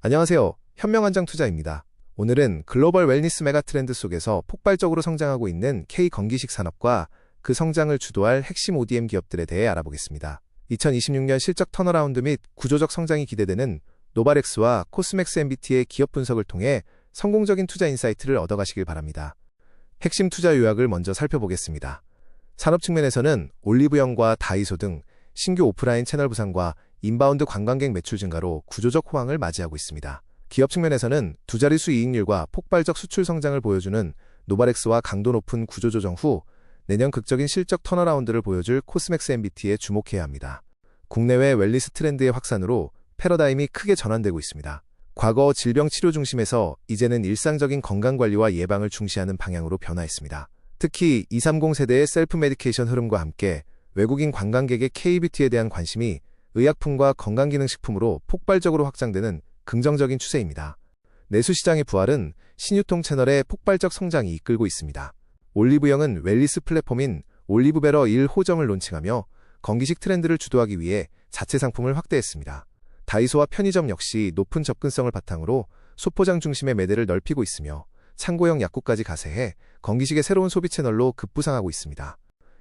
안녕하세요. 현명한장투자입니다. 오늘은 글로벌 웰니스 메가트렌드 속에서 폭발적으로 성장하고 있는 K-건기식 산업과 그 성장을 주도할 핵심 ODM 기업들에 대해 알아보겠습니다. 2026년 실적 턴어라운드 및 구조적 성장이 기대되는 노바렉스와 코스맥스 MBT의 기업 분석을 통해 성공적인 투자 인사이트를 얻어가시길 바랍니다. 핵심 투자 요약을 먼저 살펴보겠습니다. 산업 측면에서는 올리브영과 다이소 등 신규 오프라인 채널 부상과 인바운드 관광객 매출 증가로 구조적 호황을 맞이하고 있습니다. 기업 측면에서는 두 자릿수 이익률과 폭발적 수출 성장을 보여주는 노바렉스와 강도 높은 구조조정 후 내년 극적인 실적 턴어라운드를 보여줄 코스맥스 MBT에 주목해야 합니다. 국내외 웰니스 트렌드의 확산으로 패러다임이 크게 전환되고 있습니다. 과거 질병 치료 중심에서 이제는 일상적인 건강관리와 예방을 중시하는 방향으로 변화했습니다. 특히 230 세대의 셀프 메디케이션 흐름과 함께 외국인 관광객의 K-뷰티에 대한 관심이 의약품과 건강기능식품으로 폭발적으로 확장되는 긍정적인 추세입니다. 내수시장의 부활은 신유통 채널의 폭발적 성장이 이끌고 있습니다. 올리브영은 웰니스 플랫폼인 올리브베러 1호점을 론칭하며 건기식 트렌드를 주도하기 위해 자체 상품을 확대했습니다. 다이소와 편의점 역시 높은 접근성을 바탕으로 소포장 중심의 매대를 넓히고 있으며 창고형 약국까지 가세해 건기식의 새로운 소비 채널로 급부상하고 있습니다.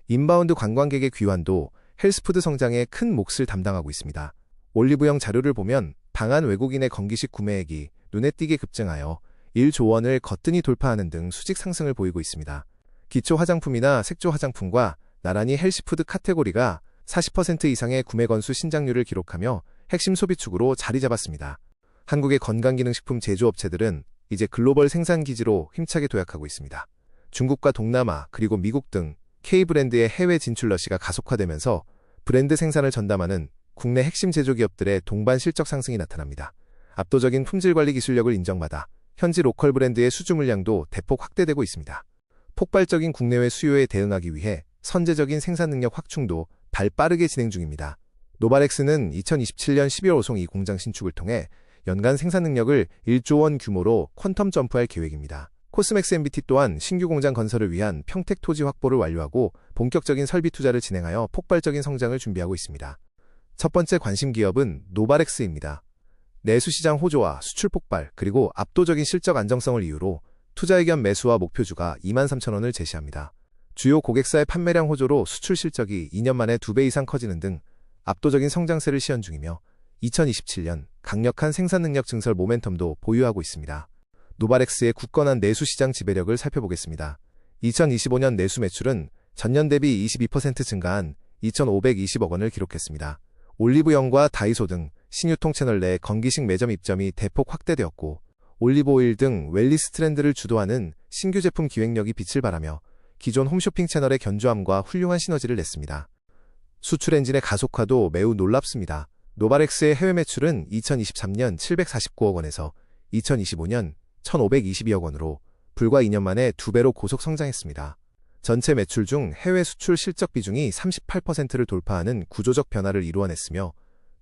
인바운드 관광객의 귀환도 헬스푸드 성장에 큰 몫을 담당하고 있습니다. 올리브영 자료를 보면 방한 외국인의 건기식 구매액이 눈에 띄게 급증하여 1조 원을 거뜬히 돌파하는 등 수직 상승을 보이고 있습니다. 기초 화장품이나 색조 화장품과 나란히 헬스푸드 카테고리가 40% 이상의 구매 건수 신장률을 기록하며 핵심 소비축으로 자리 잡았습니다. 한국의 건강기능식품 제조업체들은 이제 글로벌 생산기지로 힘차게 도약하고 있습니다. 중국과 동남아 그리고 미국 등 K브랜드의 해외 진출 러시가 가속화되면서 브랜드 생산을 전담하는 국내 핵심 제조기업들의 동반 실적 상승이 나타납니다. 압도적인 품질관리 기술력을 인정받아 현지 로컬 브랜드의 수주 물량도 대폭 확대되고 있습니다. 폭발적인 국내외 수요에 대응하기 위해 선제적인 생산 능력 확충도 발빠르게 진행 중입니다. 노바렉스는 2027년 12월 오송 이 공장 신축을 통해 연간 생산 능력을 1조 원 규모로 퀀텀 점프할 계획입니다. 코스맥스 MBT 또한 신규 공장 건설을 위한 평택 토지 확보를 완료하고 본격적인 설비 투자를 진행하여 폭발적인 성장을 준비하고 있습니다. 첫 번째 관심 기업은 노바렉스입니다. 내수시장 호조와 수출 폭발 그리고 압도적인 실적 안정성을 이유로 투자 의견 매수와 목표주가 23,000원을 제시합니다. 주요 고객사의 판매량 호조로 수출 실적이 2년 만에 2배 이상 커지는 등 압도적인 성장세를 시현 중이며 2027년 강력한 생산 능력 증설 모멘텀도 보유하고 있습니다. 노바렉스의 굳건한 내수시장 지배력을 살펴보겠습니다. 2025년 내수 매출은 전년 대비 22% 증가한 2,520억 원을 기록했습니다. 올리브영과 다이소 등 신유통 채널 내 건기식 매점 입점이 대폭 확대되었고 올리브오일 등 웰니스 트렌드를 주도하는 신규 제품 기획력이 빛을 발하며 기존 홈쇼핑 채널의 견조함과 훌륭한 시너지를 냈습니다. 수출 엔진의 가속화도 매우 놀랍습니다. 노바렉스의 해외 매출은 2023년 749억 원에서 2025년 1,522억 원으로 불과 2년 만에 2배로 고속 성장했습니다. 전체 매출 중 해외 수출 실적 비중이 38%를 돌파하는 구조적 변화를 이루어냈으며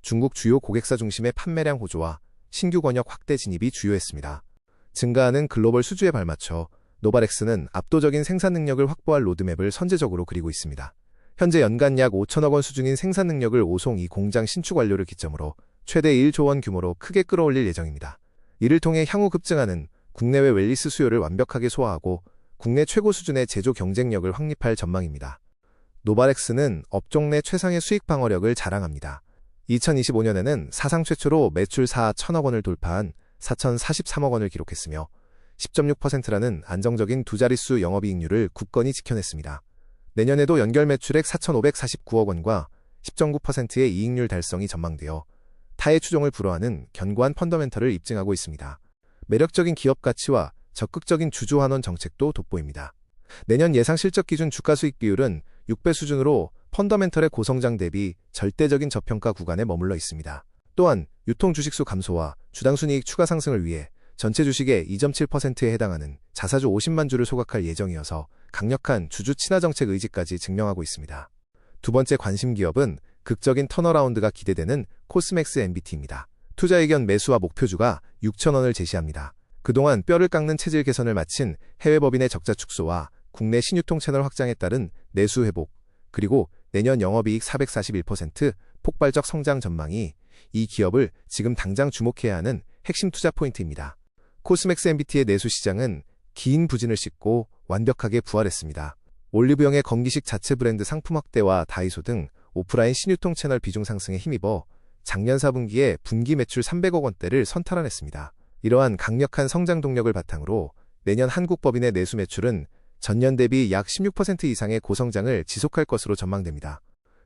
중국 주요 고객사 중심의 판매량 호조와 신규 권역 확대 진입이 주요했습니다. 증가하는 글로벌 수주에 발맞춰 노바렉스는 압도적인 생산 능력을 확보할 로드맵을 선제적으로 그리고 있습니다. 현재 연간 약 5천억 원 수준인 생산 능력을 오송 이 공장 신축 완료를 기점으로 최대 1조 원 규모로 크게 끌어올릴 예정입니다. 이를 통해 향후 급증하는 국내외 웰니스 수요를 완벽하게 소화하고 국내 최고 수준의 제조 경쟁력을 확립할 전망입니다. 노바렉스는 업종 내 최상의 수익 방어력을 자랑합니다. 2025년에는 사상 최초로 매출 4천억 원을 돌파한 4,043억 원을 기록했으며 10.6%라는 안정적인 두 자릿수 영업이익률을 굳건히 지켜냈습니다. 내년에도 연결 매출액 4,549억 원과 10.9%의 이익률 달성이 전망되어 타의 추종을 불허하는 견고한 펀더멘털을 입증하고 있습니다. 매력적인 기업 가치와 적극적인 주주 환원 정책도 돋보입니다. 내년 예상 실적 기준 주가 수익 비율은 6배 수준으로 펀더멘털의 고성장 대비 절대적인 저평가 구간에 머물러 있습니다. 또한 유통 주식수 감소와 주당 순이익 추가 상승을 위해 전체 주식의 2.7%에 해당하는 자사주 50만 주를 소각할 예정이어서 강력한 주주 친화 정책 의지까지 증명하고 있습니다. 두 번째 관심 기업은 극적인 턴어라운드가 기대되는 코스맥스 MBT입니다. 투자 의견 매수와 목표주가 6,000원을 제시합니다. 그동안 뼈를 깎는 체질 개선을 마친 해외 법인의 적자 축소와 국내 신유통 채널 확장에 따른 내수 회복, 그리고 내년 영업이익 441% 폭발적 성장 전망이 이 기업을 지금 당장 주목해야 하는 핵심 투자 포인트입니다. 코스맥스 MBT의 내수 시장은 긴 부진을 씻고 완벽하게 부활했습니다. 올리브영의 건기식 자체 브랜드 상품 확대와 다이소 등 오프라인 신유통 채널 비중 상승에 힘입어 작년 4분기에 분기 매출 300억 원대를 선탈환했습니다. 이러한 강력한 성장 동력을 바탕으로 내년 한국 법인의 내수 매출은 전년 대비 약 16% 이상의 고성장을 지속할 것으로 전망됩니다.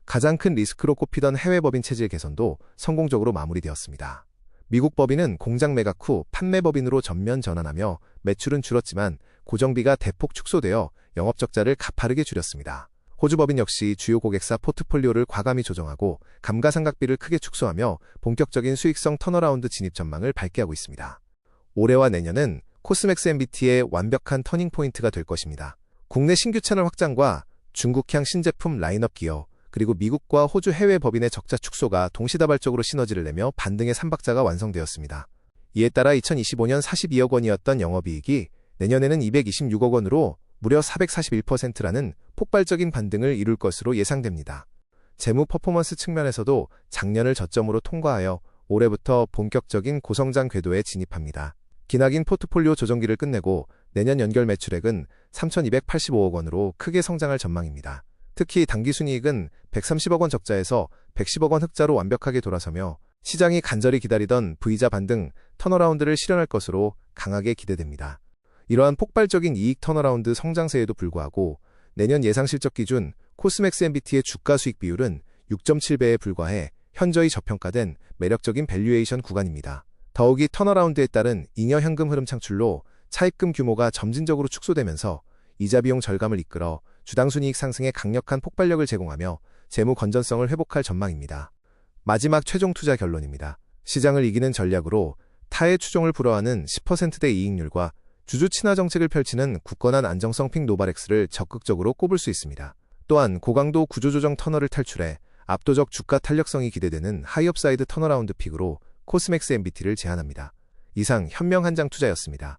가장 큰 리스크로 꼽히던 해외 법인 체질 개선도 성공적으로 마무리되었습니다. 미국 법인은 공장 매각 후 판매 법인으로 전면 전환하며 매출은 줄었지만 고정비가 대폭 축소되어 영업 적자를 가파르게 줄였습니다. 호주 법인 역시 주요 고객사 포트폴리오를 과감히 조정하고 감가상각비를 크게 축소하며 본격적인 수익성 턴어라운드 진입 전망을 밝게 하고 있습니다. 올해와 내년은 코스맥스 MBT의 완벽한 터닝포인트가 될 것입니다. 국내 신규 채널 확장과 중국향 신제품 라인업 기여, 그리고 미국과 호주 해외 법인의 적자 축소가 동시다발적으로 시너지를 내며 반등의 3박자가 완성되었습니다. 이에 따라 2025년 42억 원이었던 영업이익이 내년에는 226억 원으로 무려 441%라는 폭발적인 반등을 이룰 것으로 예상됩니다. 재무 퍼포먼스 측면에서도 작년을 저점으로 통과하여 올해부터 본격적인 고성장 궤도에 진입합니다. 기나긴 포트폴리오 조정기를 끝내고 내년 연결 매출액은 3,285억 원으로 크게 성장할 전망입니다. 특히 당기순이익은 130억 원 적자에서 110억 원 흑자로 완벽하게 돌아서며 시장이 간절히 기다리던 V자 반등 턴어라운드를 실현할 것으로 강하게 기대됩니다. 이러한 폭발적인 이익 턴어라운드 성장세에도 불구하고 내년 예상 실적 기준 코스맥스 MBT의 주가 수익 비율은 6.7배에 불과해 현저히 저평가된 매력적인 밸류에이션 구간입니다. 더욱이 턴어라운드에 따른 잉여 현금 흐름 창출로 차입금 규모가 점진적으로 축소되면서 이자 비용 절감을 이끌어 주당 순이익 상승에 강력한 폭발력을 제공하며 재무 건전성을 회복할 전망입니다. 마지막 최종 투자 결론입니다. 시장을 이기는 전략으로 타의 추종을 불허하는 10%대 이익률과 주주 친화 정책을 펼치는 굳건한 안정성 픽 노바렉스를 적극적으로 꼽을 수 있습니다. 또한 고강도 구조조정 터널을 탈출해 압도적 주가 탄력성이 기대되는 하이업사이드 턴어라운드 픽으로 코스맥스 MBT를 제안합니다. 이상 현명한장 투자였습니다.